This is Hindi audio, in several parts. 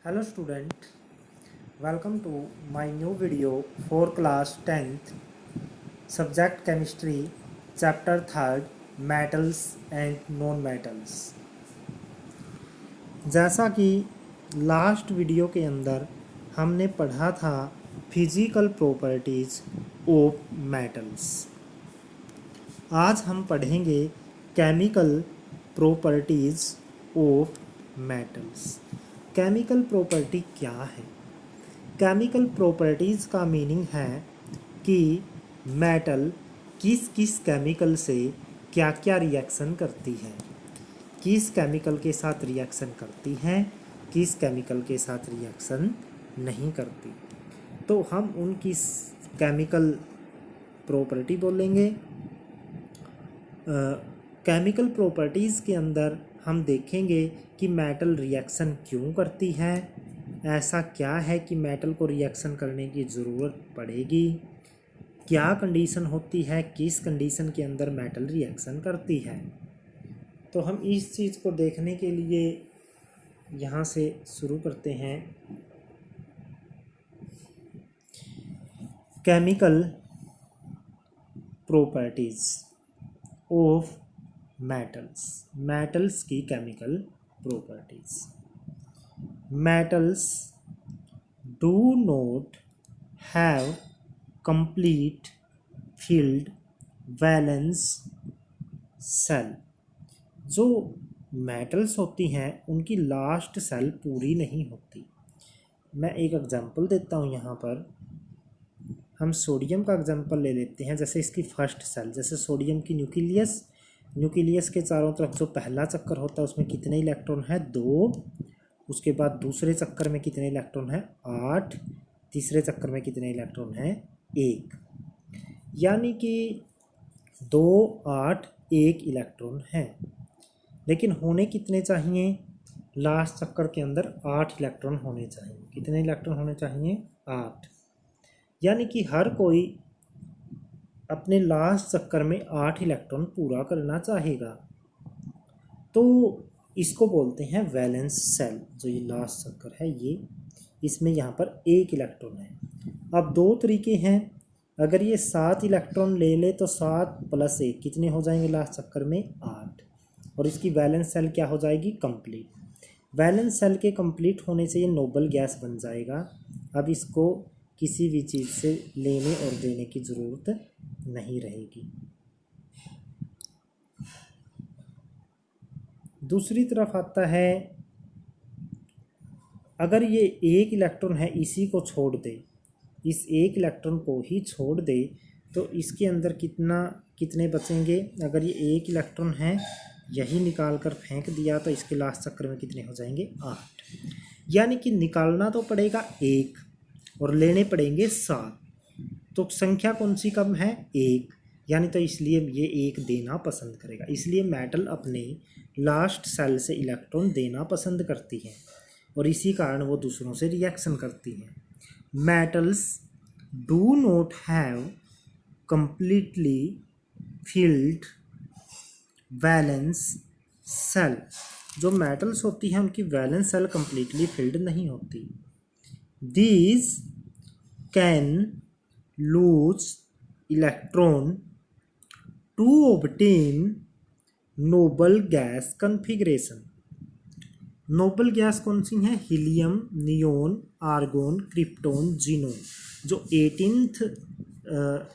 Hello student, welcome to my new video for class 10th subject chemistry chapter 3rd metals and non-metals। जैसा कि लास्ट वीडियो के अंदर हमने पढ़ा था फिजिकल प्रॉपर्टीज ऑफ मेटल्स, आज हम पढ़ेंगे chemical properties of metals. Chemical property क्या है? केमिकल प्रॉपर्टीज़ का मीनिंग है कि मेटल किस किस केमिकल से क्या क्या रिएक्शन करती है, किस केमिकल के साथ रिएक्शन करती है, किस केमिकल के साथ रिएक्शन नहीं करती। तो हम उनकी केमिकल प्रॉपर्टी बोलेंगे। केमिकल प्रॉपर्टीज़ के अंदर हम देखेंगे कि मेटल रिएक्शन क्यों करती है, ऐसा क्या है कि मेटल को रिएक्शन करने की ज़रूरत पड़ेगी, क्या कंडीशन होती है, किस कंडीशन के अंदर मेटल रिएक्शन करती है। तो हम इस चीज़ को देखने के लिए यहाँ से शुरू करते हैं। Chemical properties of metals, metals की chemical properties. Metals do not have complete filled valence shell. जो मेटल्स होती हैं उनकी लास्ट सेल पूरी नहीं होती। मैं एक एग्जांपल देता हूँ। यहाँ पर हम सोडियम का एग्जांपल ले लेते हैं। जैसे इसकी फर्स्ट सेल, जैसे सोडियम की न्यूक्लियस के चारों तरफ जो पहला चक्कर होता है उसमें कितने इलेक्ट्रॉन है? 2। उसके बाद दूसरे चक्कर में कितने इलेक्ट्रॉन है? 8। तीसरे चक्कर में कितने इलेक्ट्रॉन है? 1। यानी कि 2, 8, 1 इलेक्ट्रॉन है। लेकिन होने कितने चाहिए? लास्ट चक्कर के अंदर 8 इलेक्ट्रॉन होने चाहिए। कितने इलेक्ट्रॉन होने चाहिए? 8। यानी कि हर कोई अपने लास्ट चक्कर में 8 इलेक्ट्रॉन पूरा करना चाहेगा। तो इसको बोलते हैं वैलेंस सेल। जो ये लास्ट चक्कर है ये, इसमें यहाँ पर 1 इलेक्ट्रॉन है। अब 2 तरीके हैं। अगर ये 7 इलेक्ट्रॉन ले ले तो 7 + 1 कितने हो जाएंगे लास्ट चक्कर में? 8। और इसकी वैलेंस सेल क्या हो जाएगी? कंप्लीट। वैलेंस सेल के कंप्लीट होने से ये नोबल गैस बन जाएगा। अब इसको किसी भी चीज़ से लेने और देने की ज़रूरत नहीं रहेगी। दूसरी तरफ आता है, अगर ये 1 इलेक्ट्रॉन है इसी को छोड़ दे, इस 1 इलेक्ट्रॉन को ही छोड़ दे, तो इसके अंदर कितने बचेंगे? अगर ये 1 इलेक्ट्रॉन है यही निकाल कर फेंक दिया तो इसके लास्ट चक्कर में कितने हो जाएंगे? 8। यानी कि निकालना तो पड़ेगा 1 और लेने पड़ेंगे 7। तो संख्या कौन सी कम है? 1। यानी तो इसलिए ये 1 देना पसंद करेगा। इसलिए मेटल अपने लास्ट सेल से इलेक्ट्रॉन देना पसंद करती है और इसी कारण वो दूसरों से रिएक्शन करती हैं। Metals do not have completely filled valence shell. जो मेटल्स होती हैं उनकी वैलेंस सेल कंप्लीटली फिल्ड नहीं होती। These can lose electron to obtain noble gas configuration। Noble gas कौन सी हैं? Helium, neon, argon, krypton, xenon. जो 18th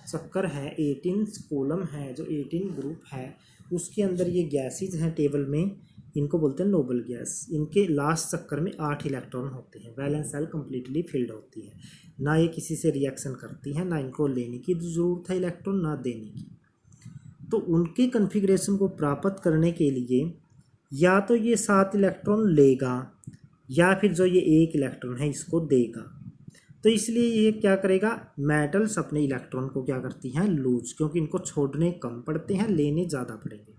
चक्कर है, 18th कॉलम है, जो 18 ग्रुप है, उसके अंदर ये गैसेज हैं टेबल में, इनको बोलते हैं नोबल गैस। इनके लास्ट चक्कर में 8 इलेक्ट्रॉन होते हैं। वैलेंस सेल कंप्लीटली फिल्ड होती है। ना ये किसी से रिएक्शन करती हैं, ना इनको लेने की ज़रूरत है इलेक्ट्रॉन, ना देने की। तो उनके कन्फिग्रेशन को प्राप्त करने के लिए या तो ये 7 इलेक्ट्रॉन लेगा या फिर जो ये 1 इलेक्ट्रॉन है इसको देगा। तो इसलिए ये क्या करेगा? मेटल्स अपने इलेक्ट्रॉन को क्या करती हैं? लूज, क्योंकि इनको छोड़ने कम पड़ते हैं, लेने ज़्यादा पड़ेंगे।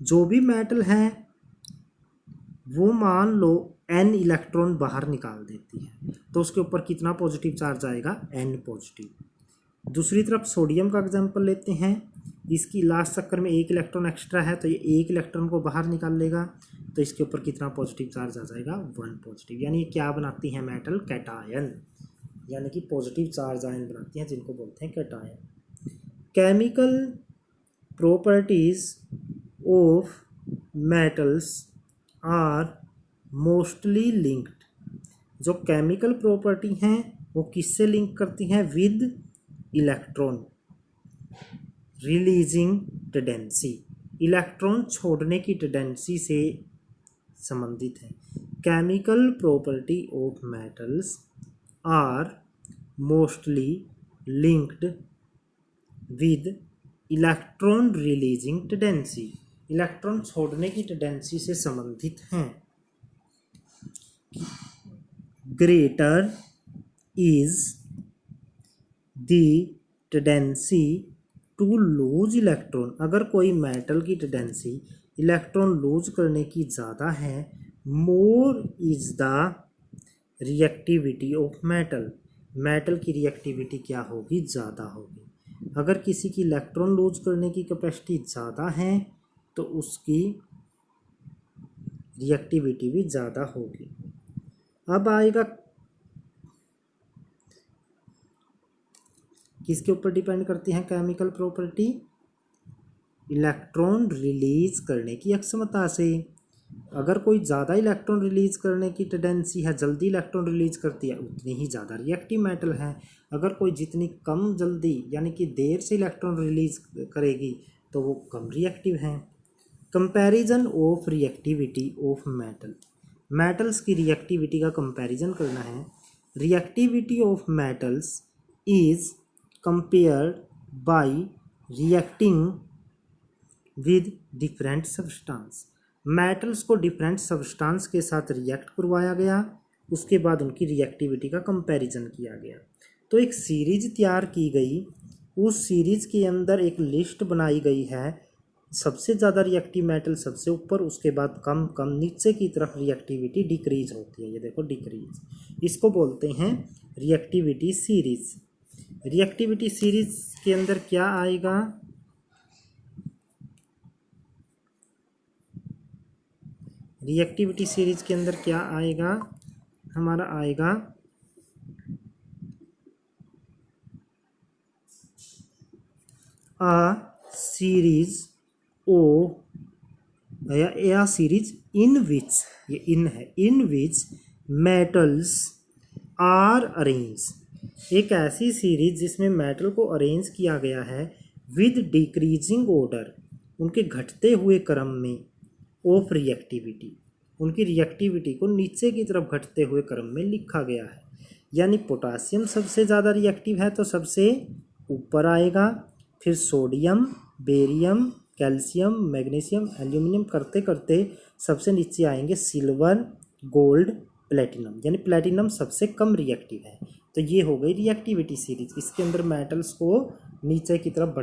जो भी मेटल हैं वो मान लो n इलेक्ट्रॉन बाहर निकाल देती है तो उसके ऊपर कितना पॉजिटिव चार्ज आएगा? n positive. दूसरी तरफ सोडियम का एग्जांपल लेते हैं। इसकी लास्ट चक्कर में 1 इलेक्ट्रॉन एक्स्ट्रा है तो ये 1 इलेक्ट्रॉन को बाहर निकाल लेगा। तो इसके ऊपर कितना पॉजिटिव चार्ज आ जाएगा, 1 पॉजिटिव। यानी ये क्या बनाती हैं मेटल, कैटायन, यानी कि पॉजिटिव चार्ज आयन बनाती हैं जिनको बोलते हैं cation. Chemical properties of metals are mostly linked. जो केमिकल प्रॉपर्टी हैं वो किससे लिंक करती हैं, with electron releasing tendency, electron छोड़ने की टेंडेंसी से संबंधित है। Chemical property of metals are mostly linked with electron releasing tendency, electron छोड़ने की टेंडेंसी से संबंधित हैं। Greater is the tendency to lose electron, अगर कोई मेटल की टेंडेंसी इलेक्ट्रॉन लूज करने की ज़्यादा है, more is the reactivity of metal, metal की रिएक्टिविटी क्या होगी, ज़्यादा होगी। अगर किसी की इलेक्ट्रॉन लूज करने की कैपेसिटी ज़्यादा है तो उसकी रिएक्टिविटी भी ज़्यादा होगी। अब आएगा किसके ऊपर डिपेंड करती हैं केमिकल प्रॉपर्टी, इलेक्ट्रॉन रिलीज करने की अक्षमता से। अगर कोई ज़्यादा इलेक्ट्रॉन रिलीज करने की टेंडेंसी है, जल्दी इलेक्ट्रॉन रिलीज करती है, उतनी ही ज़्यादा रिएक्टिव मेटल है। अगर कोई जितनी कम जल्दी यानी कि देर से इलेक्ट्रॉन रिलीज करेगी तो वो कम रिएक्टिव है। Comparison of reactivity of metal, metals की रिएक्टिविटी का कंपैरिजन करना है। Reactivity of metals is compared bye reacting with different substance, metals को डिफरेंट सब्सटेंस के साथ रिएक्ट करवाया गया, उसके बाद उनकी रिएक्टिविटी का कंपैरिजन किया गया। तो एक सीरीज तैयार की गई, उस सीरीज के अंदर एक लिस्ट बनाई गई है, सबसे ज़्यादा रिएक्टिव मेटल सबसे ऊपर, उसके बाद कम कम नीचे की तरफ रिएक्टिविटी डिक्रीज होती है, ये देखो डिक्रीज, इसको बोलते हैं रिएक्टिविटी सीरीज। रिएक्टिविटी सीरीज के अंदर क्या आएगा, रिएक्टिविटी सीरीज के अंदर क्या आएगा, हमारा आएगा a series o या सीरीज इन विच, ये इन है, इन विच मेटल्स आर अरेंज, एक ऐसी सीरीज जिसमें मेटल को अरेंज किया गया है विद डिक्रीजिंग ऑर्डर, उनके घटते हुए क्रम में, ऑफ रिएक्टिविटी, उनकी रिएक्टिविटी को नीचे की तरफ घटते हुए क्रम में लिखा गया है। यानी पोटासियम सबसे ज़्यादा रिएक्टिव है तो सबसे ऊपर आएगा, फिर sodium, barium, calcium, magnesium, aluminium करते करते सबसे नीचे आएंगे सिल्वर, गोल्ड, प्लेटिनम, यानी प्लेटिनम सबसे कम रिएक्टिव है। तो ये हो गई रिएक्टिविटी सीरीज, इसके अंदर मेटल्स को नीचे की तरफ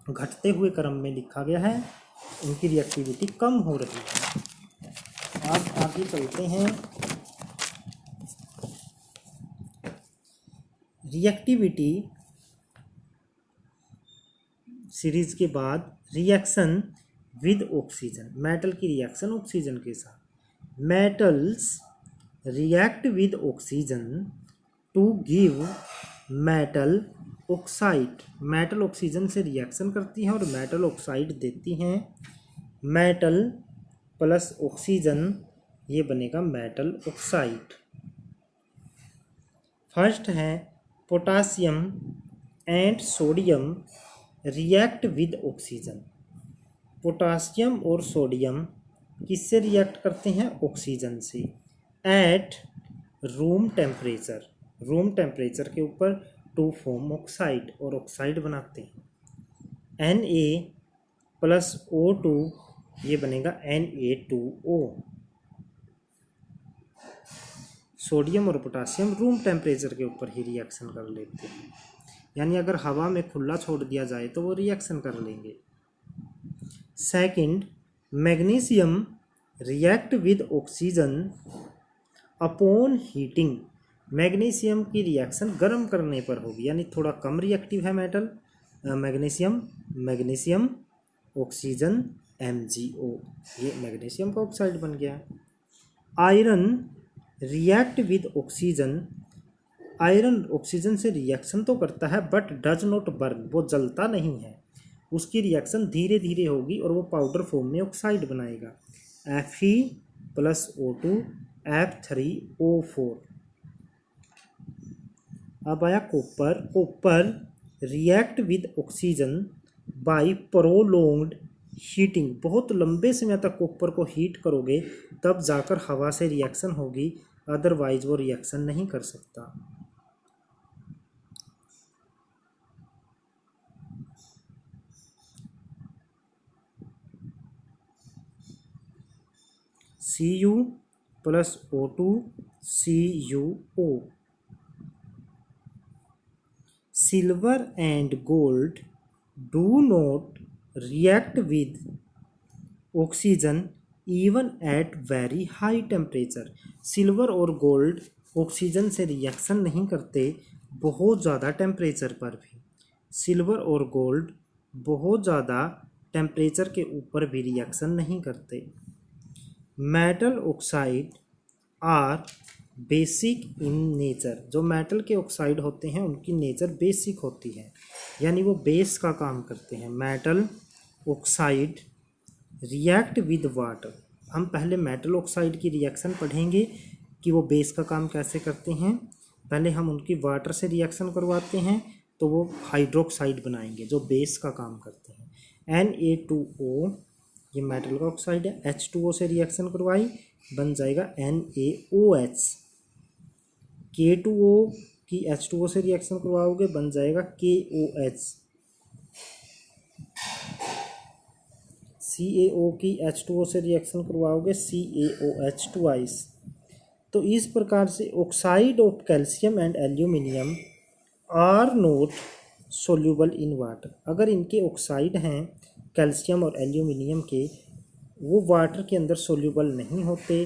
घटते हुए क्रम में लिखा गया है, उनकी रिएक्टिविटी कम हो रही है। अब आगे चलते हैं, रिएक्टिविटी सीरीज के बाद रिएक्शन विद ऑक्सीजन, मेटल की रिएक्शन ऑक्सीजन के साथ। Metals react with oxygen to give metal oxide, metal oxygen से रिएक्शन करती हैं और मेटल ऑक्साइड देती हैं। मेटल प्लस ऑक्सीजन, ये बनेगा मेटल ऑक्साइड। फर्स्ट है potassium and sodium react with oxygen, potassium और सोडियम किससे रिएक्ट करते हैं, ऑक्सीजन से। At room temperature, room temperature के ऊपर टू फॉर्म ऑक्साइड, और ऑक्साइड बनाते हैं। Na+O2, ये बनेगा Na2O। सोडियम और पोटासियम रूम टेम्परेचर के ऊपर ही रिएक्शन कर लेते हैं, यानी अगर हवा में खुला छोड़ दिया जाए तो वो रिएक्शन कर लेंगे। Second, magnesium react with oxygen upon heating, magnesium की रिएक्शन गर्म करने पर होगी, यानी थोड़ा कम रिएक्टिव है metal magnesium, magnesium oxygen MgO, ये मैग्नीशियम का ऑक्साइड बन गया। Iron react with oxygen, iron oxygen से रिएक्शन तो करता है बट डज नॉट बर्न, वो जलता नहीं है, उसकी रिएक्शन धीरे धीरे होगी और वो पाउडर फॉर्म में ऑक्साइड बनाएगा। Fe+O2 F3O4। अब आया copper. Copper react with oxygen by prolonged heating, बहुत लंबे समय तक कॉपर को हीट करोगे तब जाकर हवा से रिएक्शन होगी, अदरवाइज वो रिएक्शन नहीं कर सकता। Cu+O2 CuO। Silver and gold do not react with oxygen even at very high temperature, silver और गोल्ड ऑक्सीजन से रिएक्शन नहीं करते बहुत ज़्यादा टेम्परेचर पर भी, सिल्वर और गोल्ड बहुत ज़्यादा टेम्परेचर के ऊपर भी रिएक्शन नहीं करते। Metal oxide are basic in nature, जो मेटल के ऑक्साइड होते हैं उनकी नेचर बेसिक होती है, यानी वो बेस का काम करते हैं। Metal oxide react with water, हम पहले मेटल ऑक्साइड की रिएक्शन पढ़ेंगे कि वो बेस का काम कैसे करते हैं। पहले हम उनकी वाटर से रिएक्शन करवाते हैं तो वो हाइड्रोक्साइड बनाएंगे जो बेस का काम करते हैं। Na2O ये मेटल का ऑक्साइड है, H2O से रिएक्शन करवाई बन जाएगा NaOH। K2O की H2O से रिएक्शन करवाओगे बन जाएगा KOH। CaO की H2O से रिएक्शन करवाओगे CaOH ट्वाइस। तो इस प्रकार से oxide of calcium and aluminium are not soluble in water, अगर इनके ऑक्साइड हैं कैल्शियम और एल्यूमिनियम के, वो वाटर के अंदर सोल्यूबल नहीं होते,